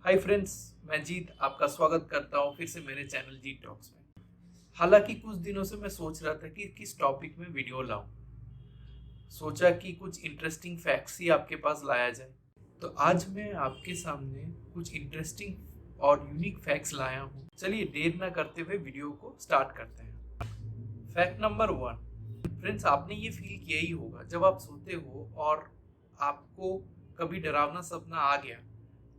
Hi friends, मैं जीत आपका स्वागत करता हूँ फिर से मेरे चैनल जीत टॉक्स में। हालांकि कुछ दिनों से मैं सोच रहा था कि किस टॉपिक में वीडियो लाऊं। सोचा कि कुछ इंटरेस्टिंग फैक्ट्स ही आपके पास लाया जाए। तो आज मैं आपके सामने कुछ इंटरेस्टिंग और यूनिक फैक्ट्स लाया हूँ। चलिए देर ना करते हुए वीडियो को स्टार्ट करते हैं। Fact number 1। फ्रेंड्स, आपने ये फील किया ही होगा जब आप सोते हो और आपको कभी डरावना सपना आ गया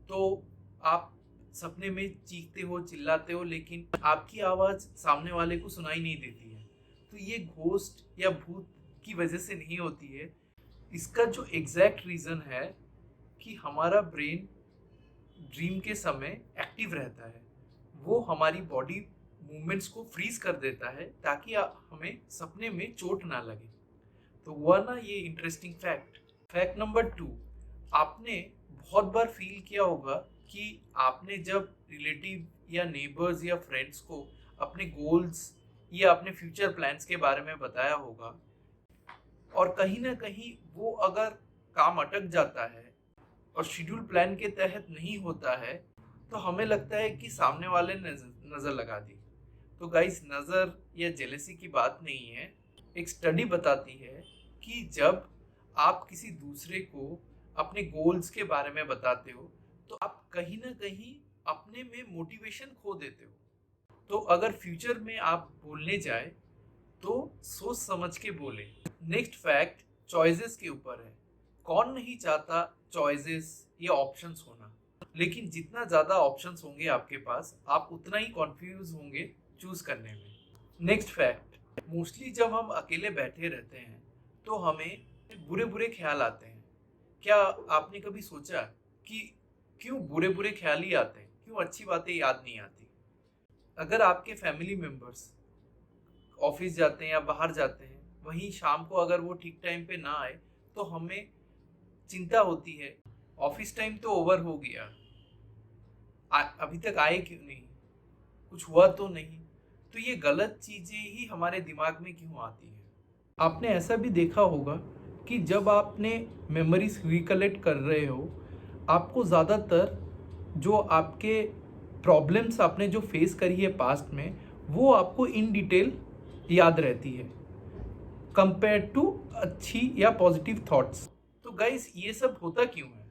तो आप सपने में चीखते हो, चिल्लाते हो, लेकिन आपकी आवाज सामने वाले को सुनाई नहीं देती है। तो ये घोस्ट या भूत की वजह से नहीं होती है। इसका जो एग्जैक्ट रीजन है कि हमारा ब्रेन ड्रीम के समय एक्टिव रहता है। वो हमारी बॉडी मूवमेंट्स को फ्रीज कर देता है ताकि हमें सपने में चोट ना लगे। तो हुआ ना ये इंटरेस्टिंग फैक्ट। Fact number 2। आपने बहुत बार फील किया होगा कि आपने जब रिलेटिव या नेबर्स या फ्रेंड्स को अपने गोल्स या अपने फ्यूचर प्लान्स के बारे में बताया होगा और कहीं ना कहीं वो अगर काम अटक जाता है और शेड्यूल प्लान के तहत नहीं होता है तो हमें लगता है कि सामने वाले ने नजर लगा दी। तो गाइस, नजर या जेलेसी की बात नहीं है। एक स्टडी बताती है कि जब आप किसी दूसरे को अपने गोल्स के बारे में बताते हो तो आप कहीं ना कहीं अपने में मोटिवेशन खो देते हो। तो अगर फ्यूचर में आप बोलने जाए तो सोच समझ के बोले। नेक्स्ट फैक्ट चॉइसेस के ऊपर है। कौन नहीं चाहता चॉइसेस या ऑप्शंस होना, लेकिन जितना ज्यादा ऑप्शंस होंगे आपके पास आप उतना ही कॉन्फ्यूज होंगे चूज करने में। नेक्स्ट फैक्ट, मोस्टली जब हम अकेले बैठे रहते हैं तो हमें बुरे बुरे ख्याल आते हैं। क्या आपने कभी सोचा कि क्यों बुरे बुरे ख्याल ही आते हैं, क्यों अच्छी बातें याद नहीं आती? अगर आपके फैमिली मेंबर्स ऑफिस जाते हैं या बाहर जाते हैं, वहीं शाम को अगर वो ठीक टाइम पे ना आए तो हमें चिंता होती है, ऑफिस टाइम तो ओवर हो गया, अभी तक आए क्यों नहीं, कुछ हुआ तो नहीं। तो ये गलत चीजें ही हमारे दिमाग में क्यों आती है? आपने ऐसा भी देखा होगा कि जब आपने मेमोरीज रिकलेक्ट कर रहे हो, आपको ज़्यादातर जो आपके प्रॉब्लम्स आपने जो फेस करी है पास्ट में, वो आपको इन डिटेल याद रहती है कंपेयर टू अच्छी या पॉजिटिव थॉट्स। तो गाइस, ये सब होता क्यों है?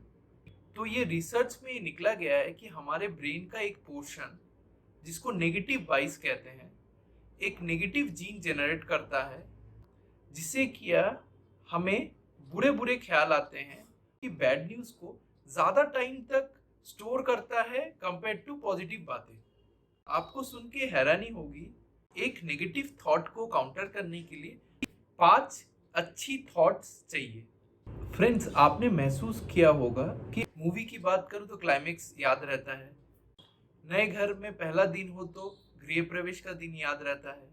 तो ये रिसर्च में निकला गया है कि हमारे ब्रेन का एक पोर्शन, जिसको नेगेटिव बाइस कहते हैं, एक नेगेटिव जीन जनरेट करता है, जिससे किया हमें बुरे बुरे ख्याल आते हैं कि बैड न्यूज को ज्यादा टाइम तक स्टोर करता है कंपेयर टू पॉजिटिव बातें। आपको सुन के हैरानी होगी, एक नेगेटिव थॉट को काउंटर करने के लिए 5 अच्छी थॉट्स चाहिए। फ्रेंड्स, आपने महसूस किया होगा कि मूवी की बात करूं तो क्लाइमेक्स याद रहता है, नए घर में पहला दिन हो तो गृह प्रवेश का दिन याद रहता है,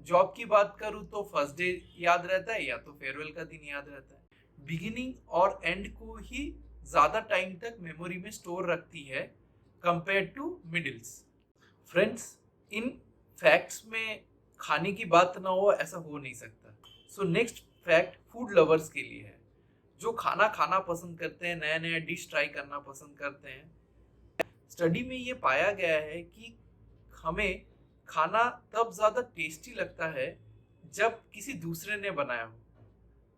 जॉब की बात करूँ तो फर्स्ट डे याद रहता है या तो फेयरवेल का दिन याद रहता है। बिगिनिंग और एंड को ही ज्यादा टाइम तक मेमोरी में स्टोर रखती है कंपेयर टू मिडिल्स। फ्रेंड्स, इन फैक्ट्स में खाने की बात ना हो ऐसा हो नहीं सकता। So next fact food lovers के लिए है, जो खाना खाना पसंद करते हैं, नया नया डिश ट्राई करना पसंद करते हैं। स्टडी में ये पाया गया है कि हमें खाना तब ज्यादा टेस्टी लगता है जब किसी दूसरे ने बनाया हो।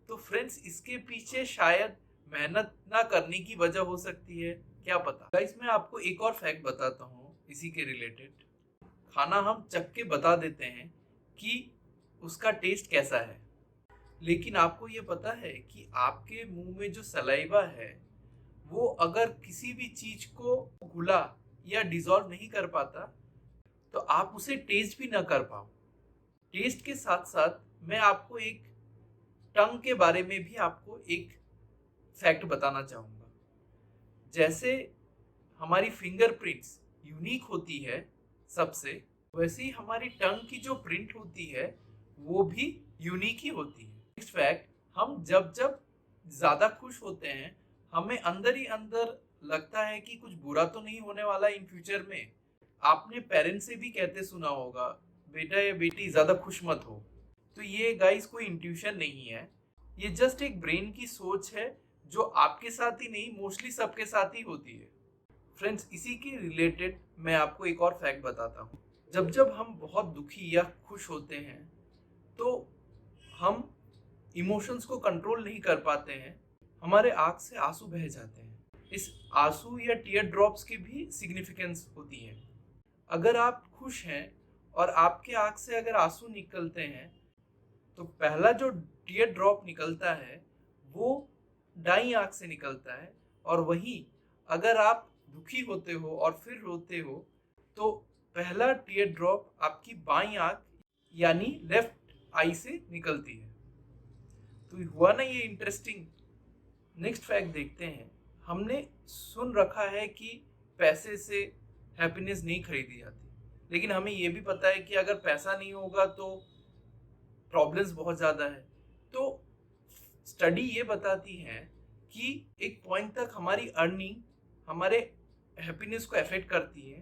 तो फ्रेंड्स, इसके पीछे शायद मेहनत ना करने की वजह हो सकती है, क्या पता। गाइस, मैं आपको एक और फैक्ट बताता हूँ इसी के रिलेटेड। खाना हम चख के बता देते हैं कि उसका टेस्ट कैसा है, लेकिन आपको ये पता है कि आपके मुंह में जो सलाइवा है वो अगर किसी भी चीज को घुला या डिसॉल्व नहीं कर पाता तो आप उसे टेस्ट भी ना कर पाओ। टेस्ट के साथ साथ मैं आपको एक टंग के बारे में भी आपको एक फैक्ट बताना चाहूंगा। जैसे हमारी फिंगरप्रिंट्स यूनिक होती है सबसे, वैसे ही हमारी टंग की जो प्रिंट होती है वो भी यूनिक ही होती है। नेक्स्ट फैक्ट, हम जब जब ज्यादा खुश होते हैं हमें अंदर ही अंदर लगता है कि कुछ बुरा तो नहीं होने वाला इन फ्यूचर में। आपने पेरेंट्स से भी कहते सुना होगा, बेटा या बेटी ज्यादा खुश मत हो। तो ये गाइस कोई इंट्यूशन नहीं है, ये जस्ट एक ब्रेन की सोच है जो आपके साथ ही नहीं मोस्टली सबके साथ ही होती है। फ्रेंड्स, इसी के रिलेटेड मैं आपको एक और फैक्ट बताता हूँ। जब जब हम बहुत दुखी या खुश होते हैं तो हम इमोशंस को कंट्रोल नहीं कर पाते हैं, हमारे आँख से आंसू बह जाते हैं। इस आंसू या टीयर ड्रॉप्स की भी सिग्निफिकेंस होती है। अगर आप खुश हैं और आपके आँख से अगर आंसू निकलते हैं तो पहला जो टीयर ड्रॉप निकलता है वो दाईं आँख से निकलता है, और वहीं अगर आप दुखी होते हो और फिर रोते हो तो पहला टीयर ड्रॉप आपकी बाईं आँख यानी लेफ्ट आई से निकलती है। तो हुआ ना ये इंटरेस्टिंग। नेक्स्ट फैक्ट देखते हैं। हमने सुन रखा है कि पैसे से हैप्पीनेस नहीं खरीदी जाती, लेकिन हमें ये भी पता है कि अगर पैसा नहीं होगा तो प्रॉब्लम्स बहुत ज़्यादा है। तो स्टडी ये बताती है कि एक पॉइंट तक हमारी अर्निंग हमारे हैप्पीनेस को अफेक्ट करती है,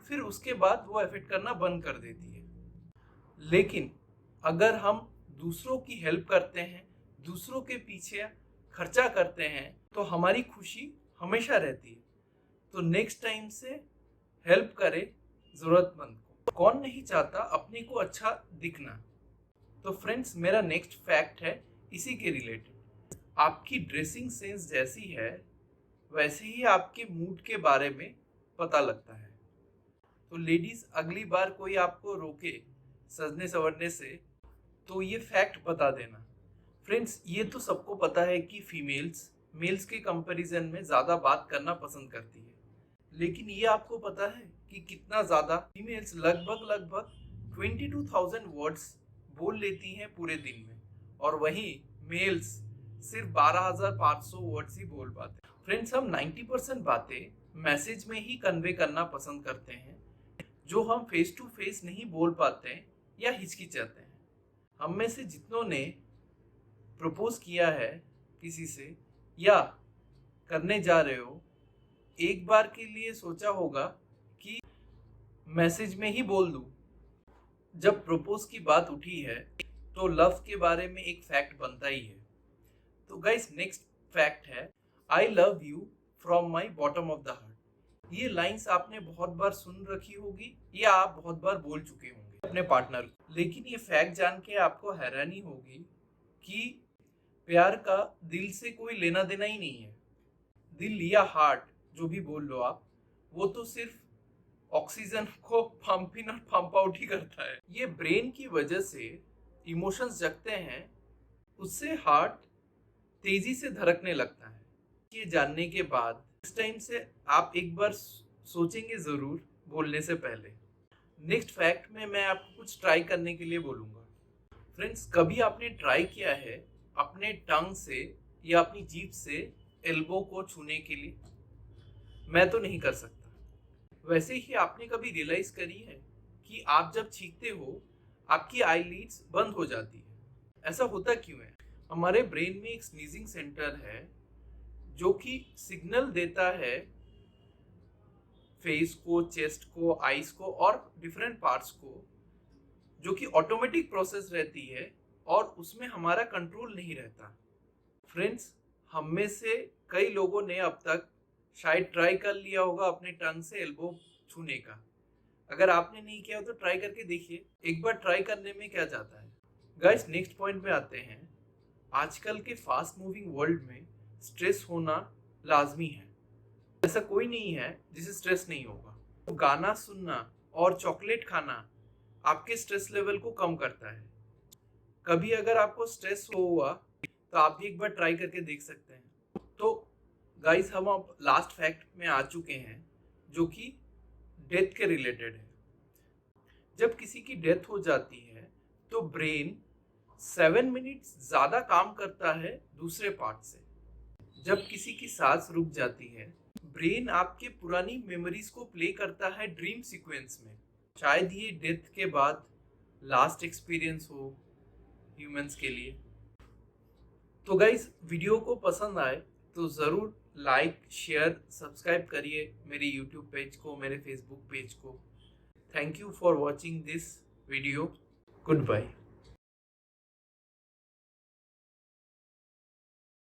फिर उसके बाद वो अफेक्ट करना बंद कर देती है। लेकिन अगर हम दूसरों की हेल्प करते हैं, दूसरों के पीछे खर्चा करते हैं, तो हमारी खुशी हमेशा रहती है। तो नेक्स्ट टाइम से हेल्प करें ज़रूरतमंद को। कौन नहीं चाहता अपने को अच्छा दिखना। तो फ्रेंड्स, मेरा नेक्स्ट फैक्ट है इसी के रिलेटेड। आपकी ड्रेसिंग सेंस जैसी है वैसे ही आपके मूड के बारे में पता लगता है। तो लेडीज, अगली बार कोई आपको रोके सजने संवरने से तो ये फैक्ट बता देना। फ्रेंड्स, ये तो सबको पता है कि फीमेल्स मेल्स के कंपैरिजन में ज़्यादा बात करना पसंद करती है, लेकिन ये आपको पता है कि कितना ज़्यादा फीमेल्स लगभग 22,000 वर्ड्स बोल लेती हैं पूरे दिन में, और वहीं मेल्स सिर्फ 12,500 वर्ड्स ही बोल पाते हैं। फ्रेंड्स, हम 90% बातें मैसेज में ही कन्वे करना पसंद करते हैं, जो हम फेस टू फेस नहीं बोल पाते हैं या हिचकिचाते हैं। हम में से जितनों ने प्रपोज किया है किसी से या करने जा रहे हो, एक बार के लिए सोचा होगा कि मैसेज में ही बोल दूं। जब प्रपोज की बात उठी है तो लव के बारे में एक फैक्ट बनता ही है। तो गाइस, नेक्स्ट फैक्ट है I love you from my bottom of the heart. ये लाइंस आपने बहुत बार सुन रखी होगी या आप बहुत बार बोल चुके होंगे अपने पार्टनर को। लेकिन ये फैक्ट जान के आपको हैरानी होगी कि प्यार का दिल से कोई लेना देना ही नहीं है। दिल या हार्ट जो भी बोल लो आप, वो तो सिर्फ ऑक्सीजन को पंप इन और पंप आउट ही करता है। ये ब्रेन की वजह से इमोशंस जगते हैं, उससे हार्ट तेजी से धड़कने लगता है। ये जानने के बाद इस टाइम से आप एक बार सोचेंगे जरूर बोलने से पहले। नेक्स्ट फैक्ट में मैं आपको कुछ ट्राई करने के लिए बोलूँगा। फ्रेंड्स, कभी आपने ट्राई किया है अपने टंग से या अपनी जीभ से एल्बो को छूने के लिए? मैं तो नहीं कर सकता। वैसे ही आपने कभी रियलाइज करी है कि आप जब छींकते हो आपकी आईलिड्स बंद हो जाती है? ऐसा होता क्यों है? हमारे ब्रेन में एक स्नीजिंग सेंटर है जो कि सिग्नल देता है फेस को, चेस्ट को, आईज को और डिफरेंट पार्ट्स को, जो कि ऑटोमेटिक प्रोसेस रहती है और उसमें हमारा कंट्रोल नहीं रहता। फ्रेंड्स, हम में से कई लोगों ने अब तक शायद ट्राई कर लिया होगा अपने टंग से एल्बो छूने का। अगर आपने नहीं किया हो तो ट्राई करके देखिए, एक बार ट्राई करने में क्या जाता है। गाइस, नेक्स्ट पॉइंट में आते हैं। आजकल के फास्ट मूविंग वर्ल्ड में स्ट्रेस होना लाजमी है। ऐसा कोई नहीं है जिसे स्ट्रेस नहीं होगा। तो गाना सुनना और चॉकलेट खाना आपके स्ट्रेस लेवल को कम करता है। कभी अगर आपको स्ट्रेस हुआ तो आप भी एक बार ट्राई करके देख सकते हैं। तो गाइस, हम अब लास्ट फैक्ट में आ चुके हैं जो कि डेथ के रिलेटेड है। जब किसी की डेथ हो जाती है तो ब्रेन 7 मिनट्स ज़्यादा काम करता है दूसरे पार्ट से। जब किसी की सांस रुक जाती है, ब्रेन आपके पुरानी मेमोरीज को प्ले करता है ड्रीम सीक्वेंस में। शायद ये डेथ के बाद लास्ट एक्सपीरियंस हो ह्यूमंस के लिए। तो गाइस, वीडियो को पसंद आए तो ज़रूर लाइक, शेयर, सब्सक्राइब करिए मेरे यूट्यूब पेज को, मेरे फेसबुक पेज को। Thank you for watching this video. Good bye.